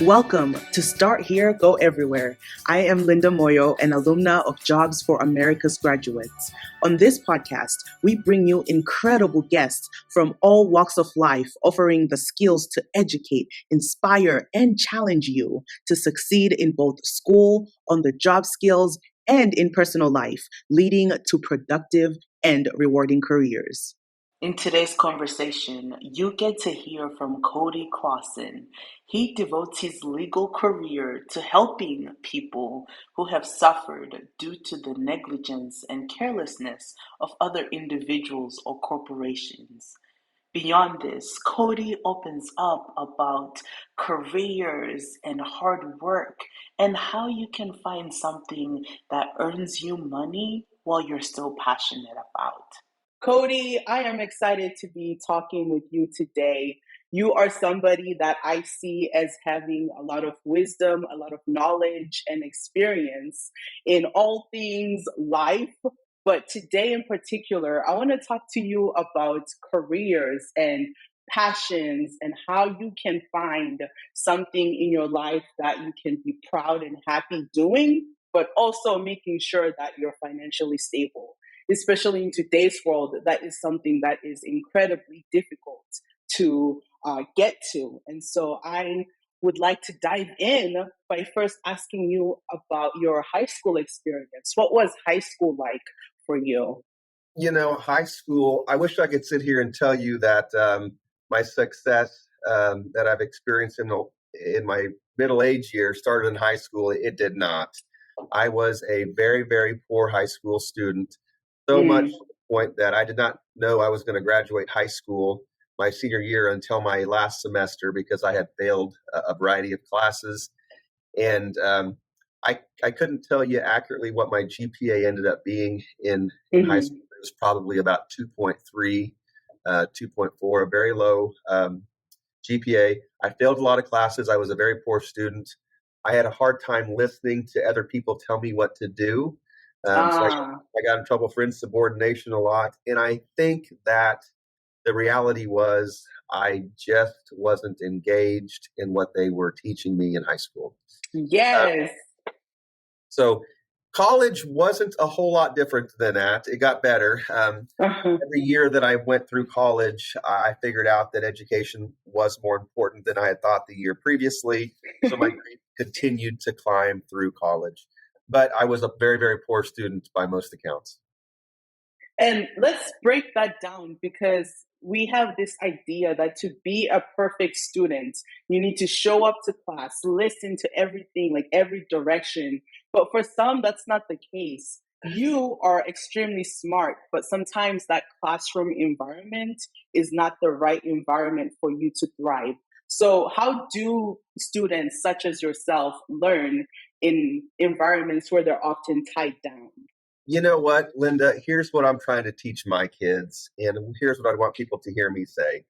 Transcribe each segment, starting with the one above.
Welcome to Start Here, Go Everywhere. I am Linda Moyo, an alumna of Jobs for America's Graduates. On this podcast, we bring you incredible guests from all walks of life, offering the skills to educate, inspire, and challenge you to succeed in both school, on the job skills, and in personal life, leading to productive and rewarding careers. In today's conversation, you get to hear from Cody Claassen. He devotes his legal career to helping people who have suffered due to the negligence and carelessness of other individuals or corporations. Beyond this, Cody opens up about careers and hard work and how you can find something that earns you money while you're still passionate about. Cody, I am excited to be talking with you today. You are somebody that I see as having a lot of wisdom, a lot of knowledge and experience in all things life. But today in particular, I want to talk to you about careers and passions and how you can find something in your life that you can be proud and happy doing, but also making sure that you're financially stable. Especially in today's world, that is something that is incredibly difficult to get to. And so I would like to dive in by first asking you about your high school experience. What was high school like for you? You know, high school, I wish I could sit here and tell you that my success that I've experienced in my middle age years started in high school. It did not. I was a very, very poor high school student. So much to the point that I did not know I was going to graduate high school my senior year until my last semester because I had failed a variety of classes. And I couldn't tell you accurately what my GPA ended up being in high school. It was probably about 2.3, 2.4, a very low GPA. I failed a lot of classes. I was a very poor student. I had a hard time listening to other people tell me what to do. So I got in trouble for insubordination a lot. And I think that the reality was I just wasn't engaged in what they were teaching me in high school. Yes. So college wasn't a whole lot different than that. It got better. Every year that I went through college, I figured out that education was more important than I had thought the year previously. So my grades continued to climb through college. But I was a very, very poor student by most accounts. And let's break that down because we have this idea that to be a perfect student, you need to show up to class, listen to everything, like every direction. But for some, that's not the case. You are extremely smart, but sometimes that classroom environment is not the right environment for you to thrive. So how do students such as yourself learn in environments where they're often tied down? You know what, Linda? Here's what I'm trying to teach my kids, and here's what I want people to hear me say.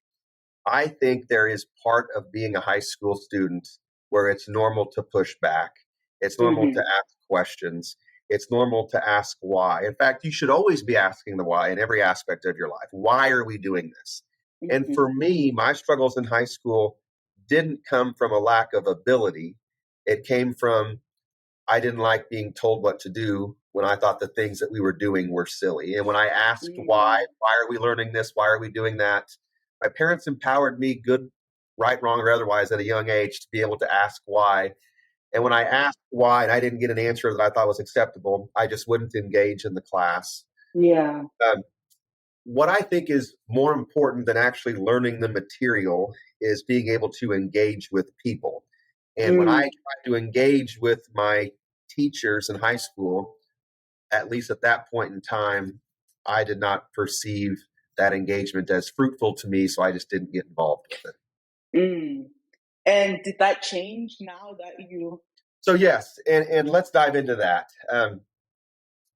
I think there is part of being a high school student where it's normal to push back. It's normal to ask questions. It's normal to ask why. In fact, you should always be asking the why in every aspect of your life. Why are we doing this? And for me, my struggles in high school didn't come from a lack of ability. It came from I didn't like being told what to do when I thought the things that we were doing were silly. And when I asked why are we learning this? Why are we doing that? My parents empowered me, good, right, wrong, or otherwise, at a young age to be able to ask why. And when I asked why and I didn't get an answer that I thought was acceptable, I just wouldn't engage in the class. Yeah. What I think is more important than actually learning the material is being able to engage with people. And when I tried to engage with my teachers in high school, at least at that point in time, I did not perceive that engagement as fruitful to me, so I just didn't get involved with it. And did that change now that you... So yes, and let's dive into that.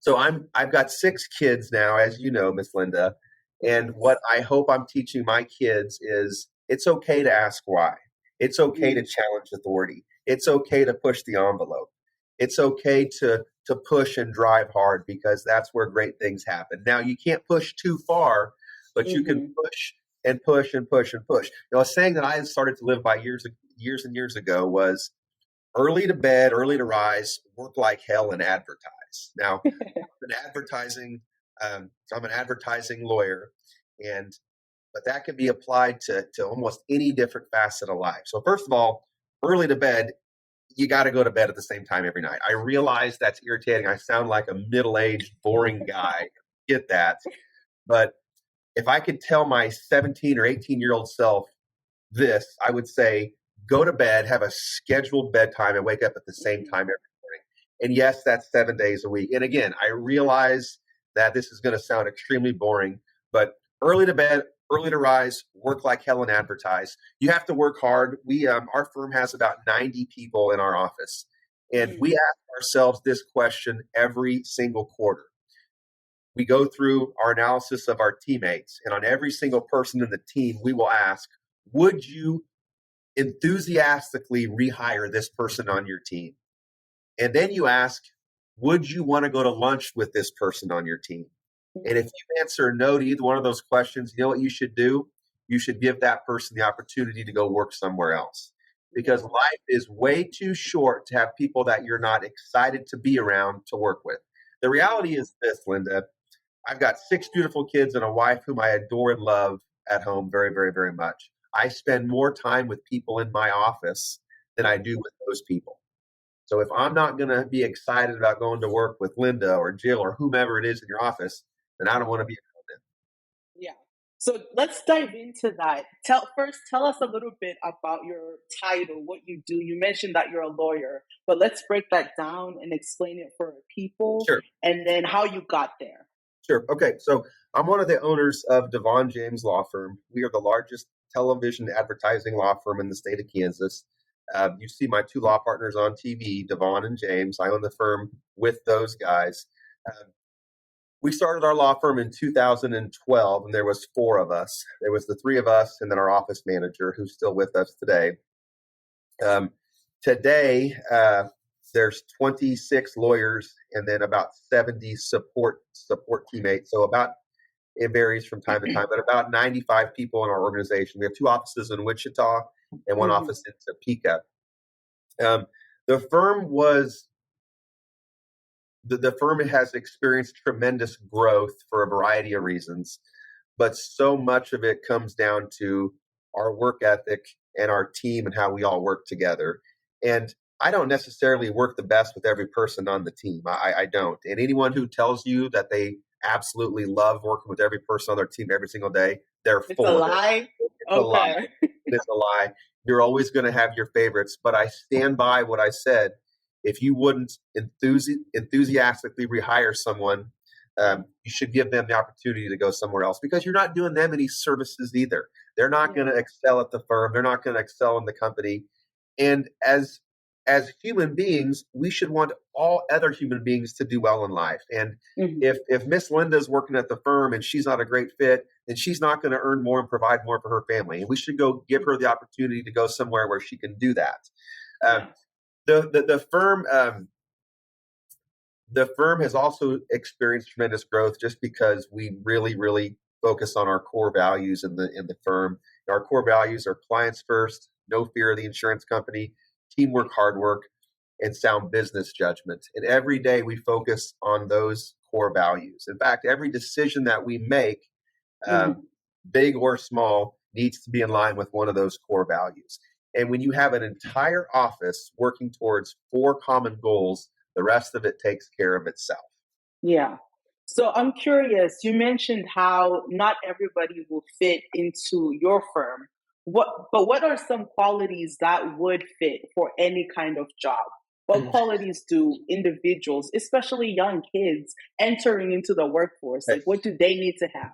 So I've got 6 kids now, as you know, Miss Linda, and what I hope I'm teaching my kids is it's okay to ask why. It's okay to challenge authority. It's okay to push the envelope. It's okay to push and drive hard because that's where great things happen. Now, you can't push too far, but you can push and push and push and push. You know, a saying that I started to live by years years and years ago was early to bed, early to rise, work like hell, and advertise. Now, so I'm an advertising lawyer, and but that can be applied to almost any different facet of life. So first of all, early to bed, you got to go to bed at the same time every night. I realize that's irritating. I sound like a middle-aged, boring guy. Get that. But if I could tell my 17 or 18-year-old self this, I would say, go to bed, have a scheduled bedtime, and wake up at the same time every morning. And yes, that's 7 days a week. And again, I realize that this is going to sound extremely boring, but early to bed, early to rise, work like hell and advertise. You have to work hard. Our firm has about 90 people in our office, and we ask ourselves this question every single quarter. We go through our analysis of our teammates, and on every single person in the team, we will ask, would you enthusiastically rehire this person on your team? And then you ask, would you want to go to lunch with this person on your team? And if you answer no to either one of those questions, you know what you should do? You should give that person the opportunity to go work somewhere else. Because life is way too short to have people that you're not excited to be around to work with. The reality is this, Linda. I've got 6 beautiful kids and a wife whom I adore and love at home very, very, very much. I spend more time with people in my office than I do with those people. So if I'm not going to be excited about going to work with Linda or Jill or whomever it is in your office, then I don't want to be around them. Yeah. So let's dive into that. Tell us a little bit about your title, what you do. You mentioned that you're a lawyer, but let's break that down and explain it for people, Sure. and then how you got there. Sure. Okay. So I'm one of the owners of Devon James Law Firm. We are the largest television advertising law firm in the state of Kansas. You see my 2 law partners on TV, Devon and James. I own the firm with those guys. We started our law firm in 2012, and there was 4 of us. There was the 3 of us, and then our office manager, who's still with us today. Today, there's 26 lawyers, and then about 70 support teammates. So it varies from time to time, but about 95 people in our organization. We have 2 offices in Wichita and 1 office in Topeka. The firm has experienced tremendous growth for a variety of reasons, but so much of it comes down to our work ethic and our team and how we all work together. And I don't necessarily work the best with every person on the team. I don't. And anyone who tells you that they absolutely love working with every person on their team every single day, they're full of it. It's a lie? It's a lie. It's a lie. You're always going to have your favorites, but I stand by what I said. If you wouldn't enthusiastically rehire someone, you should give them the opportunity to go somewhere else, because you're not doing them any services either. They're not going to excel at the firm. They're not going to excel in the company. And as human beings, we should want all other human beings to do well in life. And if Miss Linda's working at the firm and she's not a great fit, then she's not going to earn more and provide more for her family. And we should go give her the opportunity to go somewhere where she can do that. The firm has also experienced tremendous growth just because we really, really focus on our core values in the firm. Our core values are clients first, no fear of the insurance company, teamwork, hard work, and sound business judgment. And every day we focus on those core values. In fact, every decision that we make, big or small, needs to be in line with one of those core values. And when you have an entire office working towards 4 common goals, the rest of it takes care of itself. Yeah. So I'm curious, you mentioned how not everybody will fit into your firm. What are some qualities that would fit for any kind of job? What qualities do individuals, especially young kids, entering into the workforce, like what do they need to have?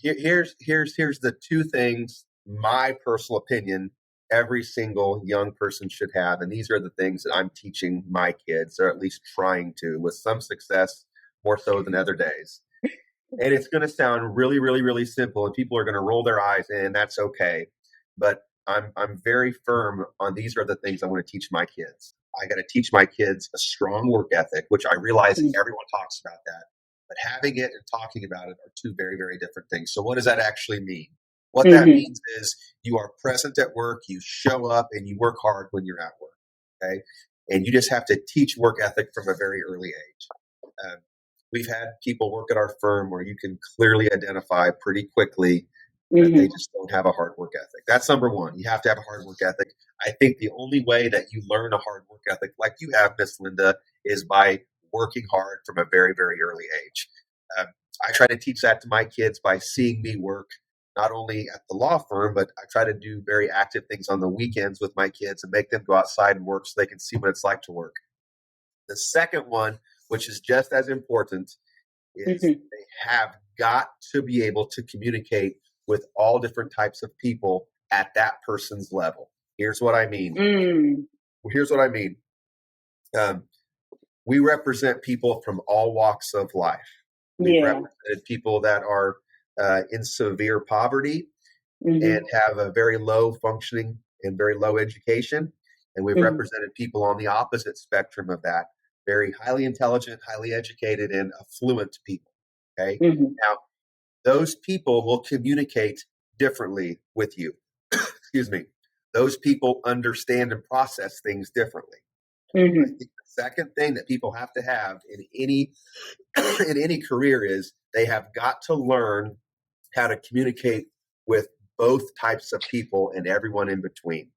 Here's the 2 things, my personal opinion, every single young person should have. And these are the things that I'm teaching my kids, or at least trying to, with some success, more so than other days. And it's going to sound really, really, really simple, and people are going to roll their eyes, and that's okay. But I'm very firm on these are the things I want to teach my kids. I got to teach my kids a strong work ethic, which I realize everyone talks about that. But having it and talking about it are 2 very, very different things. So what does that actually mean? What that Mm-hmm. means is you are present at work, you show up, and you work hard when you're at work. Okay. And you just have to teach work ethic from a very early age. Um, we've had people work at our firm where you can clearly identify pretty quickly that they Mm-hmm. just don't have a hard work ethic. That's number one. You have to have a hard work ethic. I think the only way that you learn a hard work ethic like you have, Miss Linda, is by working hard from a very, very early age. Um, I try to teach that to my kids by seeing me work, not only at the law firm, but I try to do very active things on the weekends with my kids and make them go outside and work so they can see what it's like to work. The second one, which is just as important, is Mm-hmm. they have got to be able to communicate with all different types of people at that person's level. Here's what I mean. Mm. Here's what I mean. Um, we represent people from all walks of life. We've Yeah. represented people that are in severe poverty and Mm-hmm. have a very low functioning and very low education. And we've Mm-hmm. represented people on the opposite spectrum of that, very highly intelligent, highly educated, and affluent people. Okay. Mm-hmm. Now, those people will communicate differently with you. Excuse me. Those people understand and process things differently. I Mm-hmm. think the second thing that people have to have in any in any career is they have got to learn how to communicate with both types of people and everyone in between.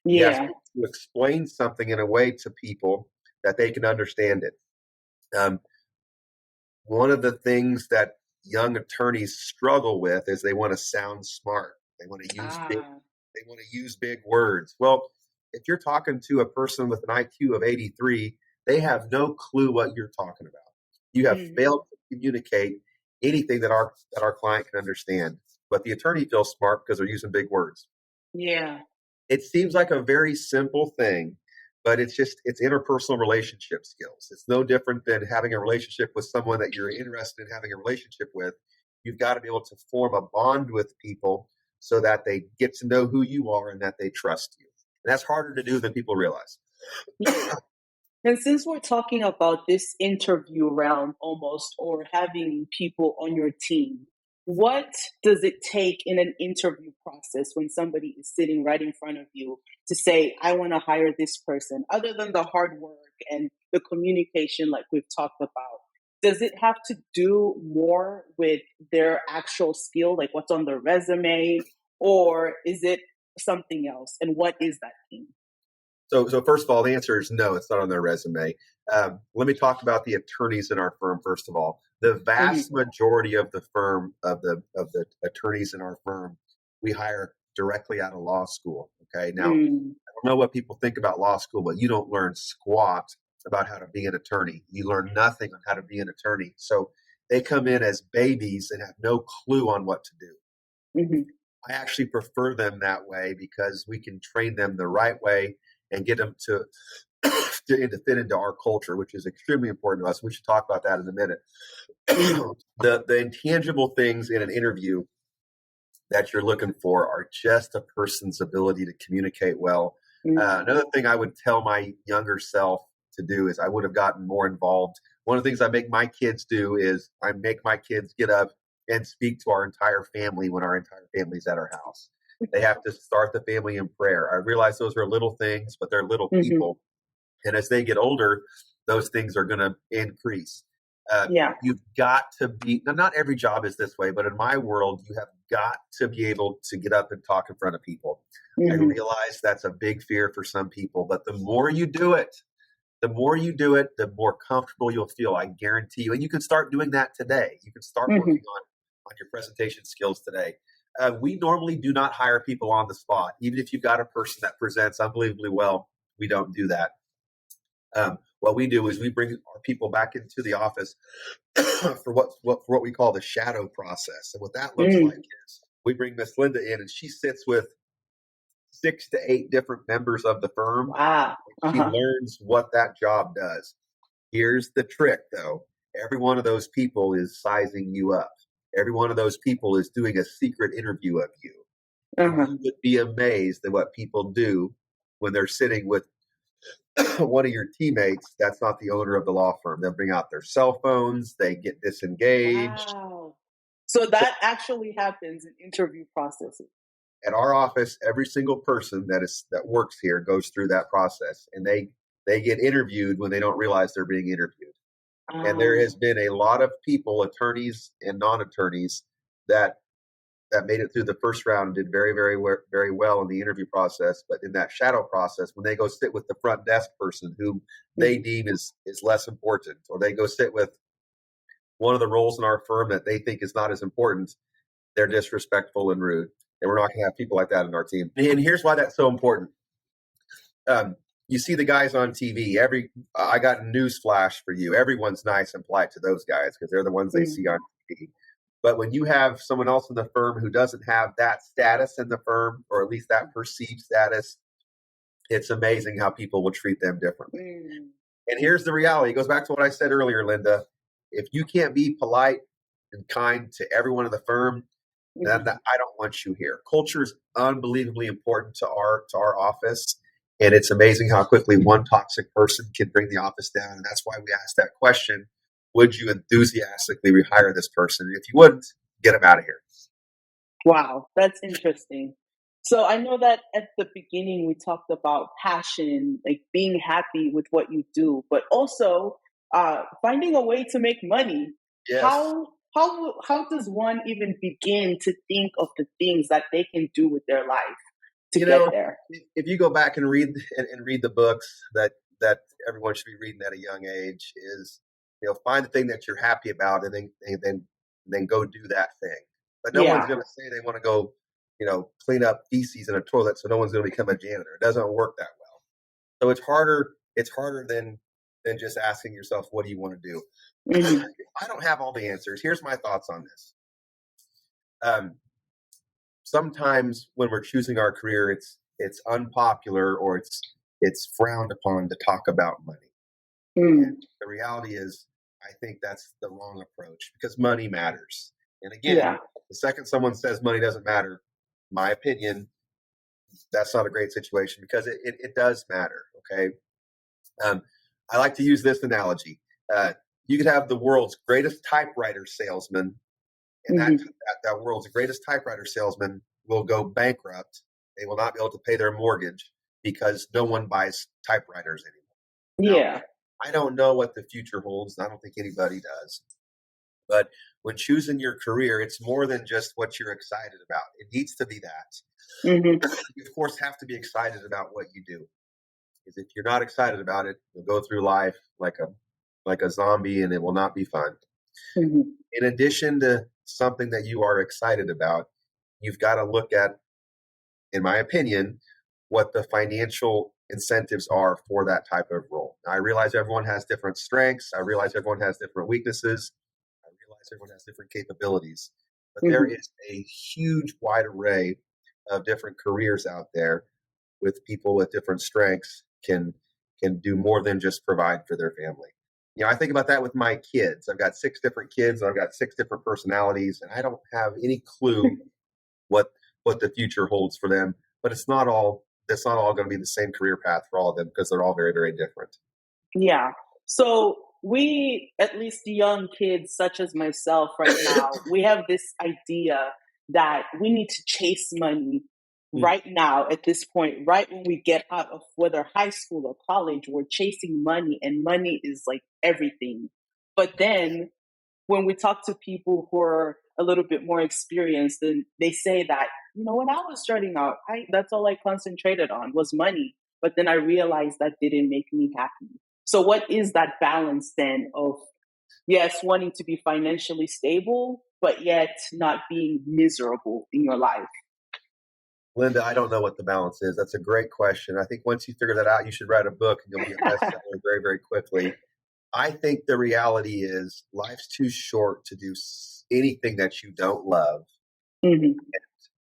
You have Yeah. to explain something in a way to people that they can understand it. Um, one of the things that young attorneys struggle with is they want to sound smart. They want to use big. Ah. They want to use big words. Well, if you're talking to a person with an IQ of 83, they have no clue what you're talking about. You have Mm-hmm. failed to communicate anything that our client can understand. But the attorney feels smart because they're using big words. Yeah. It seems like a very simple thing, but it's interpersonal relationship skills. It's no different than having a relationship with someone that you're interested in having a relationship with. You've got to be able to form a bond with people so that they get to know who you are and that they trust you. And that's harder to do than people realize. And since we're talking about this interview round almost, or having people on your team, what does it take in an interview process when somebody is sitting right in front of you to say, I want to hire this person, other than the hard work and the communication, like we've talked about? Does it have to do more with their actual skill, like what's on their resume, or is it something else? And what is that thing? So first of all, the answer is no. It's not on their resume. Let me talk about the attorneys in our firm. First of all, the vast Mm-hmm. majority of the firm of the attorneys in our firm, we hire directly out of law school. Okay, now Mm. I don't know what people think about law school, but you don't learn squat about how to be an attorney. You learn nothing on how to be an attorney. So they come in as babies and have no clue on what to do. Mm-hmm. I actually prefer them that way because we can train them the right way and get them to fit into our culture, which is extremely important to us. We should talk about that in a minute. Mm-hmm. The intangible things in an interview that you're looking for are just a person's ability to communicate well. Another thing I would tell my younger self to do is I would have gotten more involved. One of the things I make my kids do is I make my kids get up and speak to our entire family when our entire family's at our house. They have to start the family in prayer. I realize those are little things, but they're little Mm-hmm. people. And as they get older, those things are going to increase. Uh, Yeah. you've got to be, now, not every job is this way, but in my world, you have got to be able to get up and talk in front of people. I Mm-hmm. realize that's a big fear for some people, but the more you do it, the more you do it, the more comfortable you'll feel. I guarantee you. And you can start doing that today. You can start Mm-hmm. working on your presentation skills today. We normally do not hire people on the spot. Even if you've got a person that presents unbelievably well, we don't do that. What we do is we bring our people back into the office for what we call the shadow process. And what that looks like Mm. is we bring Miss Linda in, and she sits with 6 to 8 different members of the firm, Wow. and she Uh-huh. learns what that job does. Here's the trick, though: every one of those people is sizing you up. Every one of those people is doing a secret interview of you. And Uh-huh. you would be amazed at what people do when they're sitting with one of your teammates that's not the owner of the law firm. They'll bring out their cell phones, they get disengaged. Wow. So that actually happens in interview processes. At our office, every single person that works here goes through that process, and they get interviewed when they don't realize they're being interviewed. And there has been a lot of people, attorneys and non-attorneys, that made it through the first round and did very, very well in the interview process. But in that shadow process, when they go sit with the front desk person whom they deem is less important, or they go sit with one of the roles in our firm that they think is not as important, they're disrespectful and rude. And we're not going to have people like that in our team. And here's why that's so important. You see the guys on TV. I got a news flash for you. Everyone's nice and polite to those guys because they're the ones they see on TV. But when you have someone else in the firm who doesn't have that status in the firm, or at least that perceived status, it's amazing how people will treat them differently. And here's the reality. It goes back to what I said earlier, Linda. If you can't be polite and kind to everyone in the firm, then I don't want you here. Culture is unbelievably important to our office. And it's amazing how quickly one toxic person can bring the office down. And that's why we asked that question. Would you enthusiastically rehire this person? If you wouldn't, get them out of here. Wow, that's interesting. So I know that at the beginning we talked about passion, like being happy with what you do, but also finding a way to make money. Yes. How does one even begin to think of the things that they can do with their life to get there? If you go back and read the books that everyone should be reading at a young age, is find the thing that you're happy about, and then go do that thing. But no one's going to say they want to go, clean up feces in a toilet, so no one's going to become a janitor. It doesn't work that well. So it's harder. It's harder than just asking yourself, what do you want to do? I don't have all the answers. Here's my thoughts on this. Sometimes when we're choosing our career, it's unpopular, or it's frowned upon to talk about money. And the reality is, I think that's the wrong approach, because money matters. And again, the second someone says money doesn't matter, my opinion, that's not a great situation, because it does matter. Okay. I like to use this analogy. You could have the world's greatest typewriter salesman, and that world's greatest typewriter salesman will go bankrupt. They will not be able to pay their mortgage because no one buys typewriters anymore. Now, I don't know what the future holds. I don't think anybody does. But when choosing your career, it's more than just what you're excited about. It needs to be that. You, of course, have to be excited about what you do. Because if you're not excited about it, you'll go through life like a zombie, and it will not be fun. In addition to something that you are excited about, you've got to look at, in my opinion, what the financial incentives are for that type of role. Now, I realize everyone has different strengths. I realize everyone has different weaknesses. I realize everyone has different capabilities. But there is a huge wide array of different careers out there, with people with different strengths can do more than just provide for their family. I think about that with my kids. I've got 6 different kids. I've got 6 different personalities, and I don't have any clue what the future holds for them. But it's not all going to be the same career path for all of them, because they're all very, very different. Yeah. So we, at least young kids such as myself right now, we have this idea that we need to chase money right now at this point, right when we get out of whether high school or college, we're chasing money, and money is like everything. But then when we talk to people who are a little bit more experienced, then they say that, when I was starting out, that's all I concentrated on was money. But then I realized that didn't make me happy. So what is that balance then of, yes, wanting to be financially stable, but yet not being miserable in your life? Linda, I don't know what the balance is. That's a great question. I think once you figure that out, you should write a book, and you'll be a bestseller very, very quickly. I think the reality is, life's too short to do anything that you don't love. And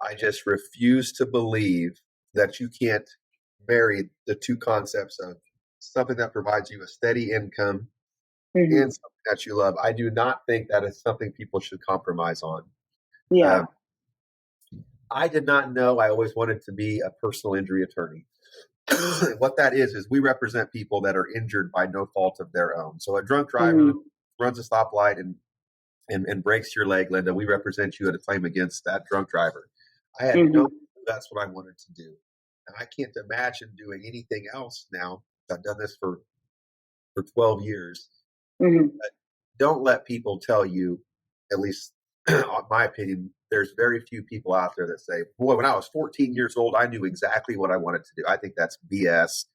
I just refuse to believe that you can't marry the two concepts of something that provides you a steady income and something that you love. I do not think that is something people should compromise on. I did not know I always wanted to be a personal injury attorney. What that is we represent people that are injured by no fault of their own. So a drunk driver runs a stoplight and and breaks your leg, Linda, we represent you at a claim against that drunk driver. I had Mm-hmm. no clue that's what I wanted to do. And I can't imagine doing anything else now. I've done this for 12 years. Mm-hmm. But don't let people tell you, at least in my opinion, there's very few people out there that say, boy, when I was 14 years old, I knew exactly what I wanted to do. I think that's BS.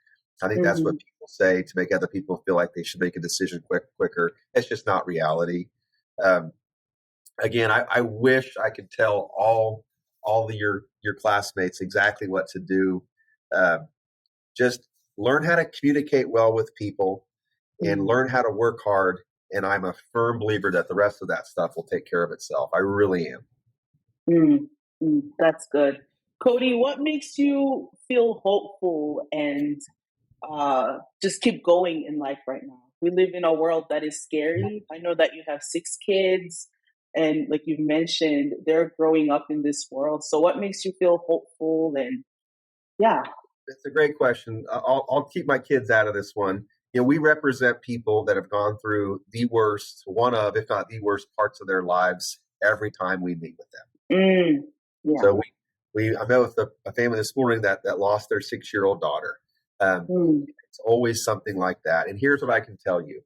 I think that's what people say to make other people feel like they should make a decision quicker. It's just not reality. Um, again, I wish I could tell all of your classmates exactly what to do. Just learn how to communicate well with people and learn how to work hard. And I'm a firm believer that the rest of that stuff will take care of itself. I really am. That's good. Cody, what makes you feel hopeful and just keep going in life right now? We live in a world that is scary. I know that you have 6 kids, and like you've mentioned, they're growing up in this world. So, what makes you feel hopeful? And yeah. It's a great question. I'll keep my kids out of this one. We represent people that have gone through the worst, one of, if not the worst parts of their lives every time we meet with them. Yeah. So I met with a family this morning that lost their 6-year-old daughter. It's always something like that. And here's what I can tell you.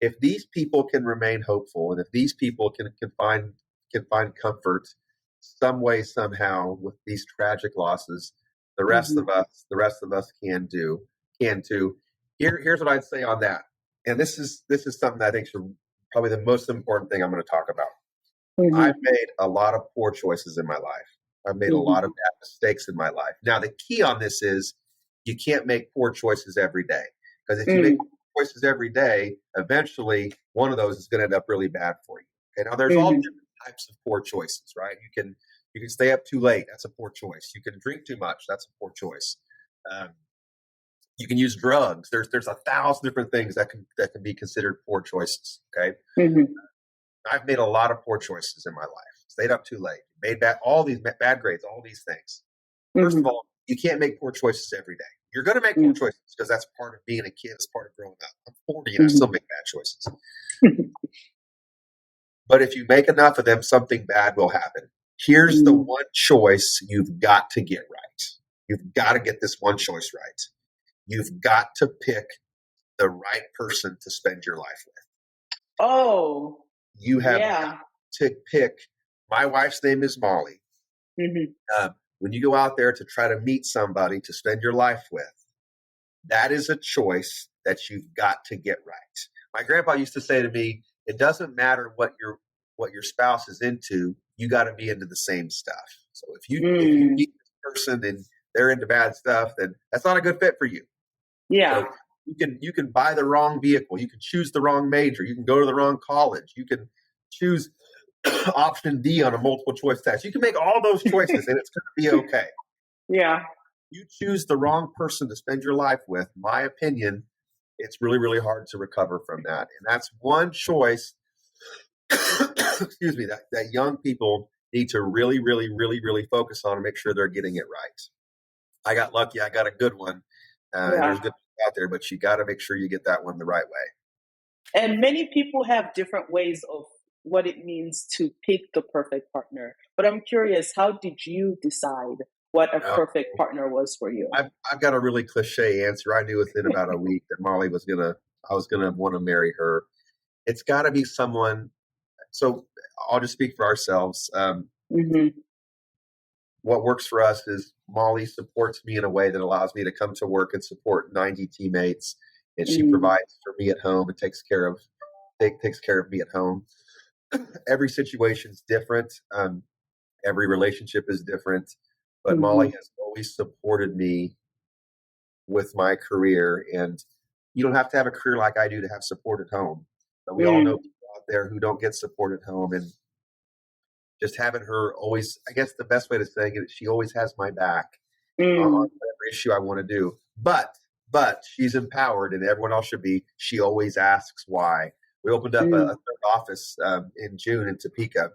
If these people can remain hopeful, and if these people can find comfort some way, somehow with these tragic losses, the rest of us can too. Here's what I'd say on that. And this is something that I think is probably the most important thing I'm going to talk about. I've made a lot of poor choices in my life. I've made a lot of bad mistakes in my life. Now, the key on this is you can't make poor choices every day. Because if you make poor choices every day, eventually one of those is going to end up really bad for you. Okay, now there's all different types of poor choices, right? You can stay up too late. That's a poor choice. You can drink too much. That's a poor choice. You can use drugs. There's 1,000 different things that can be considered poor choices. Okay. I've made a lot of poor choices in my life. Stayed up too late, made all these bad grades, all these things. First of all, you can't make poor choices every day. You're going to make poor choices because that's part of being a kid. It's part of growing up. I'm 40 and I still make bad choices. But if you make enough of them, something bad will happen. Here's the one choice you've got to get right. You've got to get this one choice right. You've got to pick the right person to spend your life with. Oh, you have got to pick. My wife's name is Molly. When you go out there to try to meet somebody to spend your life with, that is a choice that you've got to get right. My grandpa used to say to me, it doesn't matter what your spouse is into, you got to be into the same stuff. So if you meet this person and they're into bad stuff, then that's not a good fit for you. Yeah. So you can buy the wrong vehicle, you can choose the wrong major, you can go to the wrong college, you can choose option D on a multiple choice test. You can make all those choices and it's going to be okay. Yeah. You choose the wrong person to spend your life with, my opinion, it's really, really hard to recover from that. And that's one choice, excuse me, that young people need to really, really, really, really focus on and make sure they're getting it right. I got lucky. I got a good one. And there's good people out there, but you got to make sure you get that one the right way. And many people have different ways of what it means to pick the perfect partner. But I'm curious, how did you decide what a perfect partner was for you? I've got a really cliche answer. I knew within about a week that Molly I was gonna want to marry her. It's got to be someone. So I'll just speak for ourselves. What works for us is Molly supports me in a way that allows me to come to work and support 90 teammates, and she provides for me at home and takes care of me at home. Every situation is different. Every relationship is different, but Molly has always supported me with my career. And you don't have to have a career like I do to have support at home. But we all know people out there who don't get support at home. And just having her always, I guess the best way to say it, she always has my back on whatever issue I want to do. But she's empowered, and everyone else should be. She always asks why. We opened up a third office in June in Topeka.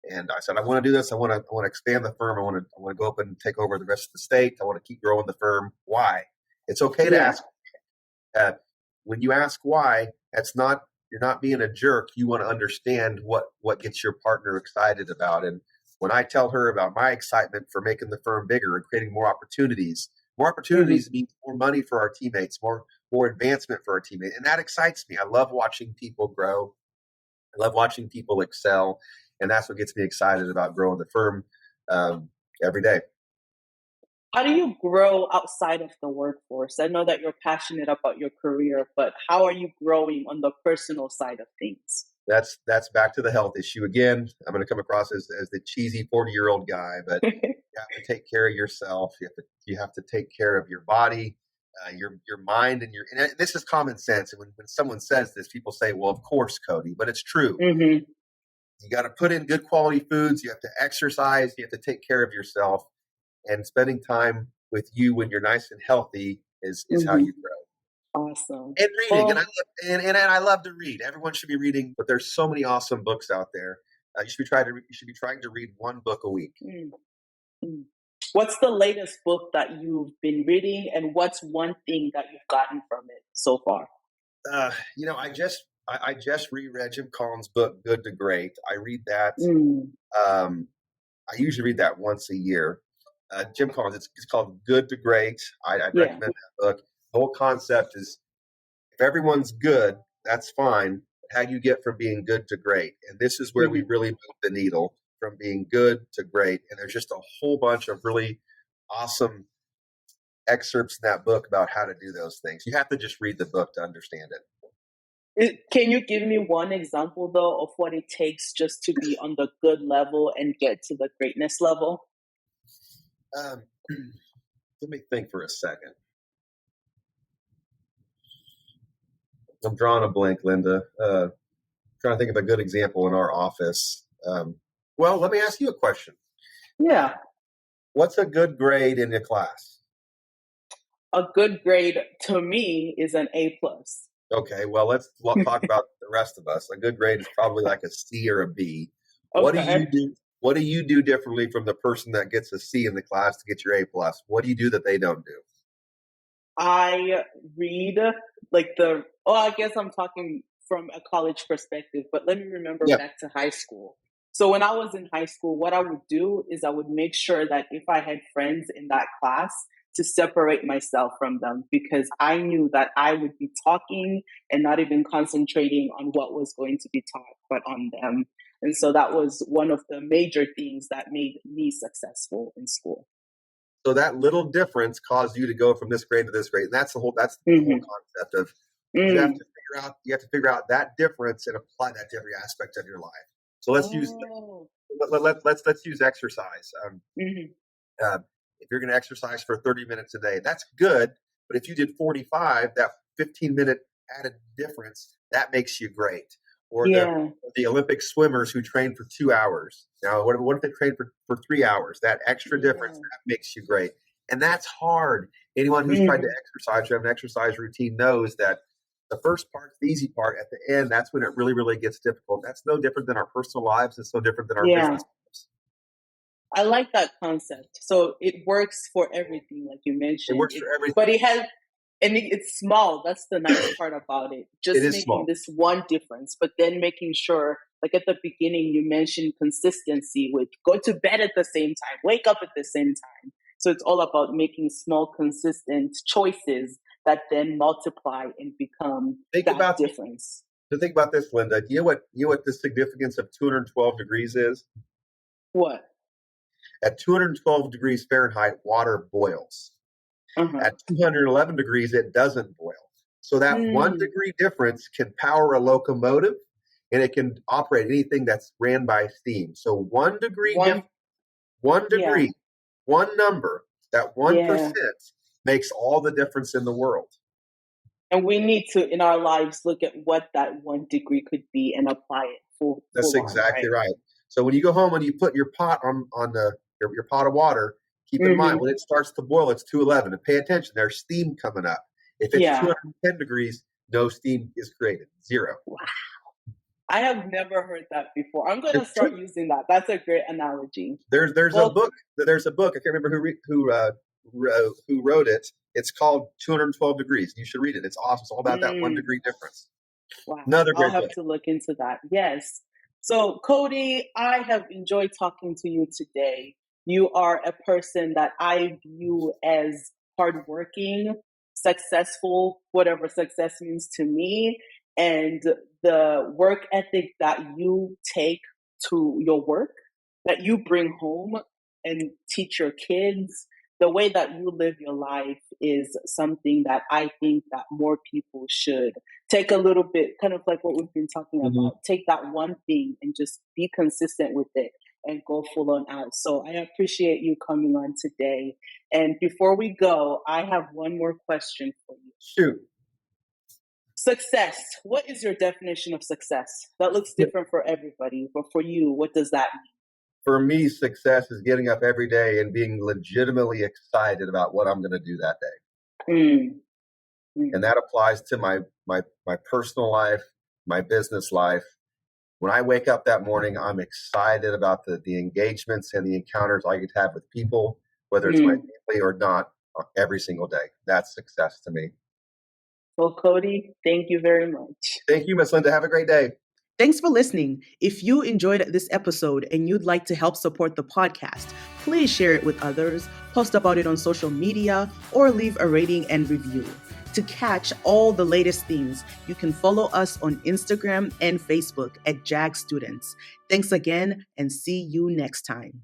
And I said, I want to do this. I want to expand the firm. I want to go up and take over the rest of the state. I want to keep growing the firm. Why? It's okay to ask. When you ask why, that's not you're not being a jerk. You want to understand what gets your partner excited about. And when I tell her about my excitement for making the firm bigger and creating more opportunities means more money for our teammates, more advancement for our teammates. And that excites me. I love watching people grow. I love watching people excel. And that's what gets me excited about growing the firm every day. How do you grow outside of the workforce? I know that you're passionate about your career, but how are you growing on the personal side of things? That's back to the health issue again. I'm going to come across as the cheesy 40-year-old guy, but you have to take care of yourself. You have to take care of your body, your mind, and this is common sense. And when someone says this, people say, "Well, of course, Cody," but it's true. Mm-hmm. You got to put in good quality foods. You have to exercise. You have to take care of yourself. And spending time with you when you're nice and healthy is how you grow. Awesome. And reading, and I love to read. Everyone should be reading, but there's so many awesome books out there. You should be trying to read one book a week. Mm-hmm. What's the latest book that you've been reading, and what's one thing that you've gotten from it so far? I just reread Jim Collins' book, Good to Great. I read that. I usually read that once a year. Jim Collins, it's called Good to Great. I recommend that book. The whole concept is if everyone's good, that's fine. But how do you get from being good to great? And this is where we really move the needle from being good to great. And there's just a whole bunch of really awesome excerpts in that book about how to do those things. You have to just read the book to understand it. Can you give me one example, though, of what it takes just to be on the good level and get to the greatness level? Let me think for a second. I'm drawing a blank, Linda. Trying to think of a good example in our office. Well, let me ask you a question. Yeah. What's a good grade in your class? A good grade to me is an A+. Okay, well, let's talk about the rest of us. A good grade is probably like a C or a B. Okay. What do you do? What do you do differently from the person that gets a C in the class to get your A+? What do you do that they don't do? I read I guess I'm talking from a college perspective, but let me remember back to high school. So when I was in high school, what I would do is I would make sure that if I had friends in that class, to separate myself from them, because I knew that I would be talking and not even concentrating on what was going to be taught, but on them. And so that was one of the major things that made me successful in school. So that little difference caused you to go from this grade to this grade. And that's the whole concept of you have to figure out that difference and apply that to every aspect of your life. So let's use exercise. If you're going to exercise for 30 minutes a day, that's good. But if you did 45, that 15-minute added difference, that makes you great. Or the Olympic swimmers who train for 2 hours. Now, what if they train for 3 hours? That extra difference, that makes you great. And that's hard. Anyone who's tried to exercise or have an exercise routine knows that the first part, the easy part, at the end, that's when it really, really gets difficult. That's no different than our personal lives. It's no different than our business lives. I like that concept. So it works for everything, like you mentioned. It works for everything. But it's small. That's the nice part about it. Just making small. This one difference, but then making sure, like at the beginning, you mentioned consistency with go to bed at the same time, wake up at the same time. So it's all about making small, consistent choices that then multiply and become difference. So think about this, Linda. Do you know what the significance of 212 degrees is? What? At 212 degrees Fahrenheit, water boils. At 211 degrees, it doesn't boil. So that 1 degree difference can power a locomotive, and it can operate anything that's ran by steam. So 1 degree, one number, that 1% makes all the difference in the world. And we need to, in our lives, look at what that 1 degree could be and apply it full. That's exactly right. So when you go home and you put your pot on your pot of water, keep in mind, when it starts to boil, it's 211. And pay attention, there's steam coming up. If it's 210 degrees, no steam is created. Zero. Wow. I have never heard that before. I'm going to start using that. That's a great analogy. There's a book. I can't remember who wrote it. It's called 212 Degrees. You should read it. It's awesome. It's all about that 1 degree difference. Wow. Another I'll great have book. to look into that. Yes. So, Cody, I have enjoyed talking to you today. You are a person that I view as hardworking, successful, whatever success means to me, and the work ethic that you take to your work, that you bring home and teach your kids, the way that you live your life is something that I think that more people should take a little bit, kind of like what we've been talking Mhm. about. Take that one thing and just be consistent with it and go full on out. So I appreciate you coming on today. And before we go, I have one more question for you. Shoot. Success. What is your definition of success? That looks different for everybody, but for you, what does that For me, success is getting up every day and being legitimately excited about what I'm going to do that day. mean? And that applies to my personal life, my business life. When I wake up that morning, I'm excited about the engagements and the encounters I get to have with people, whether it's my family or not, every single day. That's success to me. Well, Cody, thank you very much. Thank you, Miss Linda. Have a great day. Thanks for listening. If you enjoyed this episode and you'd like to help support the podcast, please share it with others, post about it on social media, or leave a rating and review. To catch all the latest things, you can follow us on Instagram and Facebook at JAG Students. Thanks again, and see you next time.